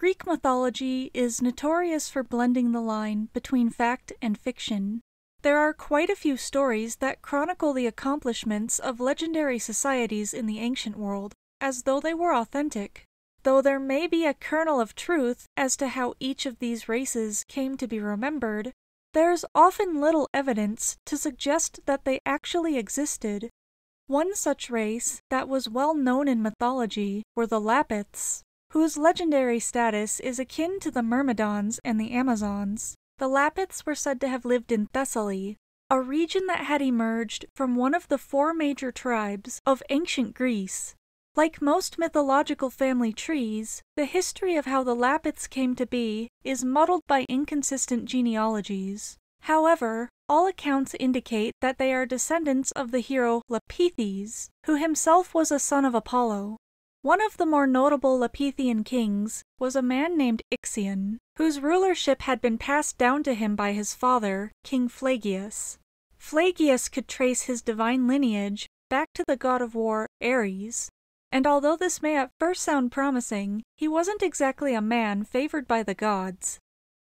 Greek mythology is notorious for blending the line between fact and fiction. There are quite a few stories that chronicle the accomplishments of legendary societies in the ancient world, as though they were authentic. Though there may be a kernel of truth as to how each of these races came to be remembered, there's often little evidence to suggest that they actually existed. One such race that was well known in mythology were the Lapiths, whose legendary status is akin to the Myrmidons and the Amazons. The Lapiths were said to have lived in Thessaly, a region that had emerged from one of the four major tribes of ancient Greece. Like most mythological family trees, the history of how the Lapiths came to be is muddled by inconsistent genealogies. However, all accounts indicate that they are descendants of the hero Lapithes, who himself was a son of Apollo. One of the more notable Lapithian kings was a man named Ixion, whose rulership had been passed down to him by his father, King Phlegyas. Phlegyas could trace his divine lineage back to the god of war Ares, and although this may at first sound promising, he wasn't exactly a man favored by the gods.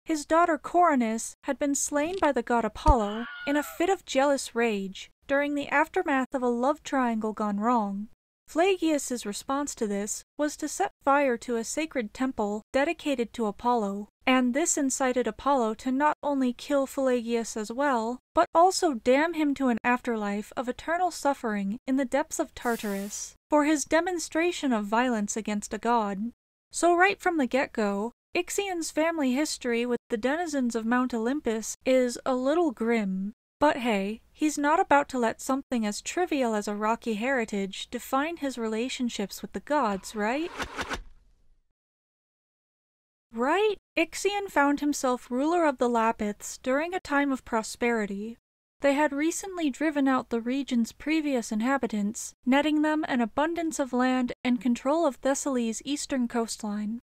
His daughter Coronis had been slain by the god Apollo in a fit of jealous rage during the aftermath of a love triangle gone wrong. Phlegyas's response to this was to set fire to a sacred temple dedicated to Apollo, and this incited Apollo to not only kill Phlegyas as well, but also damn him to an afterlife of eternal suffering in the depths of Tartarus for his demonstration of violence against a god. So right from the get-go, Ixion's family history with the denizens of Mount Olympus is a little grim. But hey, he's not about to let something as trivial as a rocky heritage define his relationships with the gods, right? Ixion found himself ruler of the Lapiths during a time of prosperity. They had recently driven out the region's previous inhabitants, netting them an abundance of land and control of Thessaly's eastern coastline.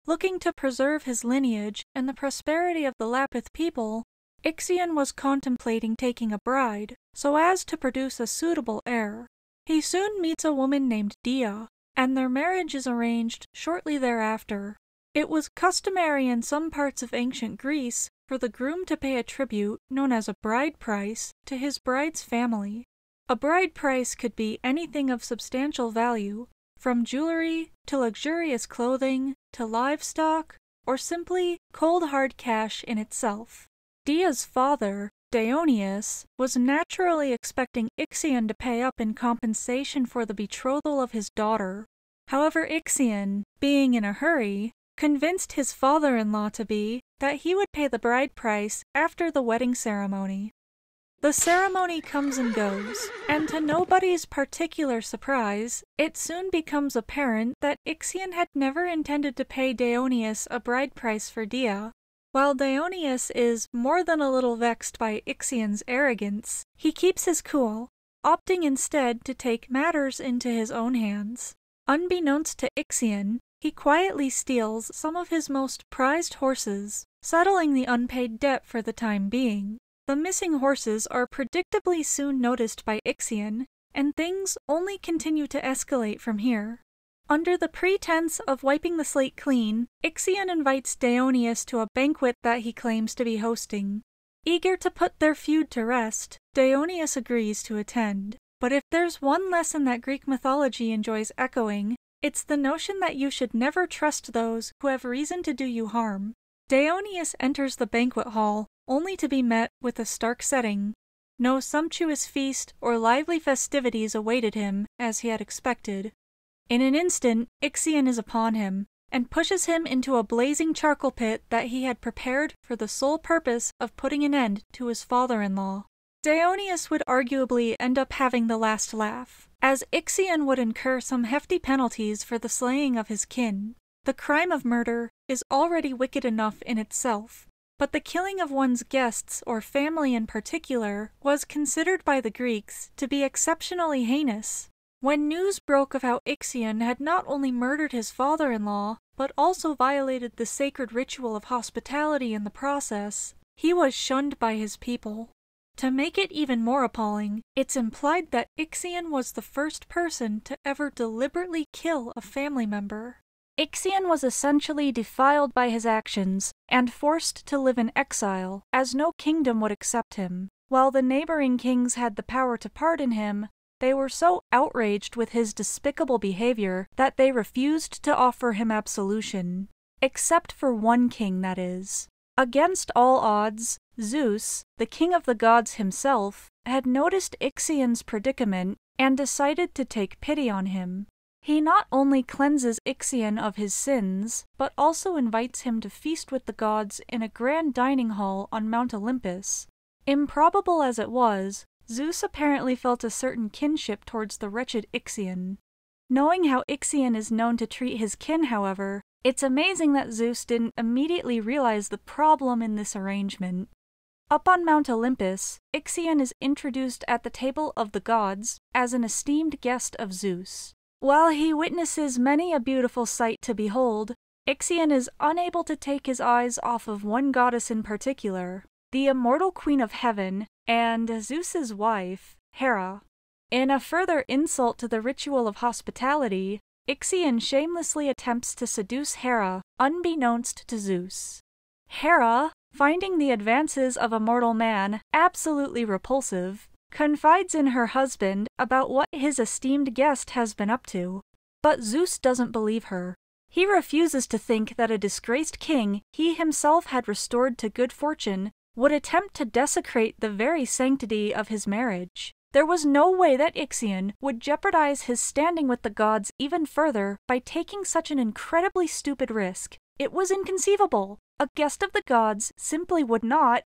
Looking to preserve his lineage and the prosperity of the Lapith people, Ixion was contemplating taking a bride, so as to produce a suitable heir. He soon meets a woman named Dia, and their marriage is arranged shortly thereafter. It was customary in some parts of ancient Greece for the groom to pay a tribute, known as a bride price, to his bride's family. A bride price could be anything of substantial value, from jewelry to luxurious clothing to livestock, or simply cold hard cash in itself. Dia's father, Deionius, was naturally expecting Ixion to pay up in compensation for the betrothal of his daughter. However, Ixion, being in a hurry, convinced his father-in-law-to-be that he would pay the bride price after the wedding ceremony. The ceremony comes and goes, and to nobody's particular surprise, it soon becomes apparent that Ixion had never intended to pay Deionius a bride price for Dia. While Deionius is more than a little vexed by Ixion's arrogance, he keeps his cool, opting instead to take matters into his own hands. Unbeknownst to Ixion, he quietly steals some of his most prized horses, settling the unpaid debt for the time being. The missing horses are predictably soon noticed by Ixion, and things only continue to escalate from here. Under the pretense of wiping the slate clean, Ixion invites Deionius to a banquet that he claims to be hosting. Eager to put their feud to rest, Deionius agrees to attend. But if there's one lesson that Greek mythology enjoys echoing, it's the notion that you should never trust those who have reason to do you harm. Deionius enters the banquet hall, only to be met with a stark setting. No sumptuous feast or lively festivities awaited him, as he had expected. In an instant, Ixion is upon him, and pushes him into a blazing charcoal pit that he had prepared for the sole purpose of putting an end to his father-in-law. Deionius would arguably end up having the last laugh, as Ixion would incur some hefty penalties for the slaying of his kin. The crime of murder is already wicked enough in itself, but the killing of one's guests or family in particular was considered by the Greeks to be exceptionally heinous. When news broke of how Ixion had not only murdered his father-in-law, but also violated the sacred ritual of hospitality in the process, he was shunned by his people. To make it even more appalling, it's implied that Ixion was the first person to ever deliberately kill a family member. Ixion was essentially defiled by his actions and forced to live in exile, as no kingdom would accept him. While the neighboring kings had the power to pardon him, they were so outraged with his despicable behavior that they refused to offer him absolution. Except for one king, that is. Against all odds, Zeus, the king of the gods himself, had noticed Ixion's predicament and decided to take pity on him. He not only cleanses Ixion of his sins, but also invites him to feast with the gods in a grand dining hall on Mount Olympus. Improbable as it was, Zeus apparently felt a certain kinship towards the wretched Ixion. Knowing how Ixion is known to treat his kin, however, it's amazing that Zeus didn't immediately realize the problem in this arrangement. Up on Mount Olympus, Ixion is introduced at the table of the gods as an esteemed guest of Zeus. While he witnesses many a beautiful sight to behold, Ixion is unable to take his eyes off of one goddess in particular, the immortal Queen of Heaven and Zeus's wife, Hera. In a further insult to the ritual of hospitality, Ixion shamelessly attempts to seduce Hera, unbeknownst to Zeus. Hera, finding the advances of a mortal man absolutely repulsive, confides in her husband about what his esteemed guest has been up to. But Zeus doesn't believe her. He refuses to think that a disgraced king he himself had restored to good fortune would attempt to desecrate the very sanctity of his marriage. There was no way that Ixion would jeopardize his standing with the gods even further by taking such an incredibly stupid risk. It was inconceivable. A guest of the gods simply would not.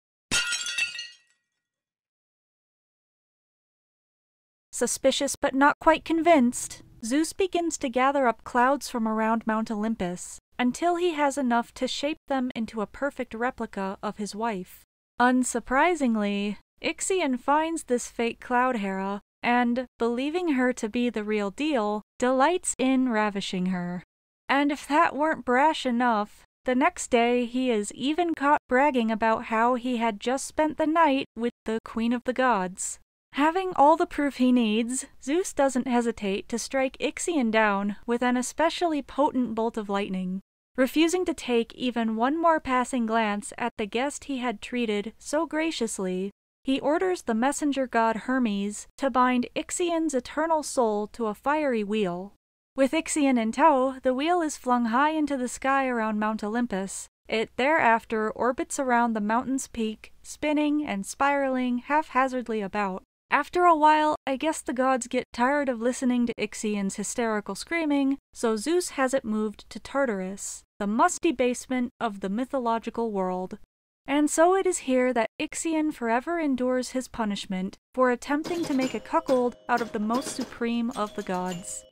Suspicious but not quite convinced, Zeus begins to gather up clouds from around Mount Olympus until he has enough to shape them into a perfect replica of his wife. Unsurprisingly, Ixion finds this fake cloud Hera and, believing her to be the real deal, delights in ravishing her. And if that weren't brash enough, the next day he is even caught bragging about how he had just spent the night with the Queen of the Gods. Having all the proof he needs, Zeus doesn't hesitate to strike Ixion down with an especially potent bolt of lightning. Refusing to take even one more passing glance at the guest he had treated so graciously, he orders the messenger god Hermes to bind Ixion's eternal soul to a fiery wheel. With Ixion in tow, the wheel is flung high into the sky around Mount Olympus. It thereafter orbits around the mountain's peak, spinning and spiraling haphazardly about. After a while, I guess the gods get tired of listening to Ixion's hysterical screaming, so Zeus has it moved to Tartarus, the musty basement of the mythological world. And so it is here that Ixion forever endures his punishment for attempting to make a cuckold out of the most supreme of the gods.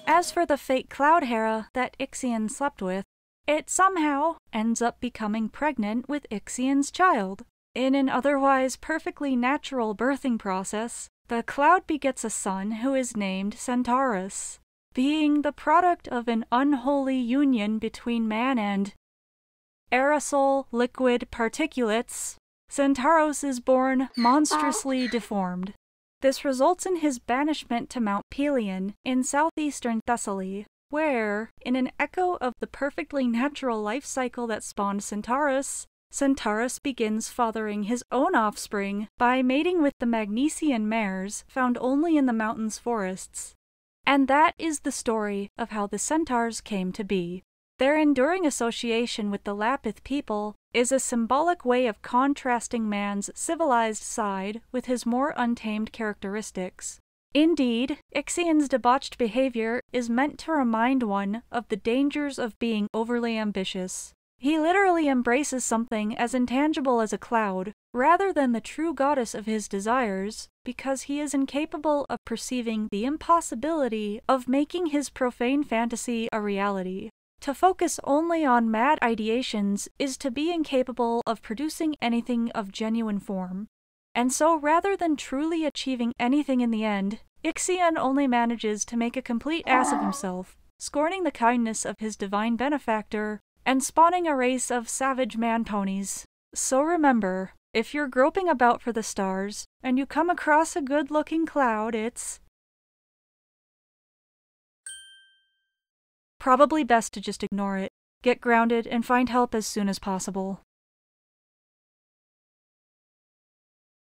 As for the fake cloud Hera that Ixion slept with, it somehow ends up becoming pregnant with Ixion's child. In an otherwise perfectly natural birthing process, the cloud begets a son who is named Centaurus. Being the product of an unholy union between man and aerosol liquid particulates, Centaurus is born monstrously deformed. This results in his banishment to Mount Pelion in southeastern Thessaly, where, in an echo of the perfectly natural life cycle that spawned Centaurus, Centaurus begins fathering his own offspring by mating with the Magnesian mares found only in the mountain's forests. And that is the story of how the centaurs came to be. Their enduring association with the Lapith people is a symbolic way of contrasting man's civilized side with his more untamed characteristics. Indeed, Ixion's debauched behavior is meant to remind one of the dangers of being overly ambitious. He literally embraces something as intangible as a cloud, rather than the true goddess of his desires, because he is incapable of perceiving the impossibility of making his profane fantasy a reality. To focus only on mad ideations is to be incapable of producing anything of genuine form. And so rather than truly achieving anything in the end, Ixion only manages to make a complete ass of himself, scorning the kindness of his divine benefactor, and spawning a race of savage man-ponies. So remember, if you're groping about for the stars, and you come across a good-looking cloud, it's probably best to just ignore it, get grounded, and find help as soon as possible.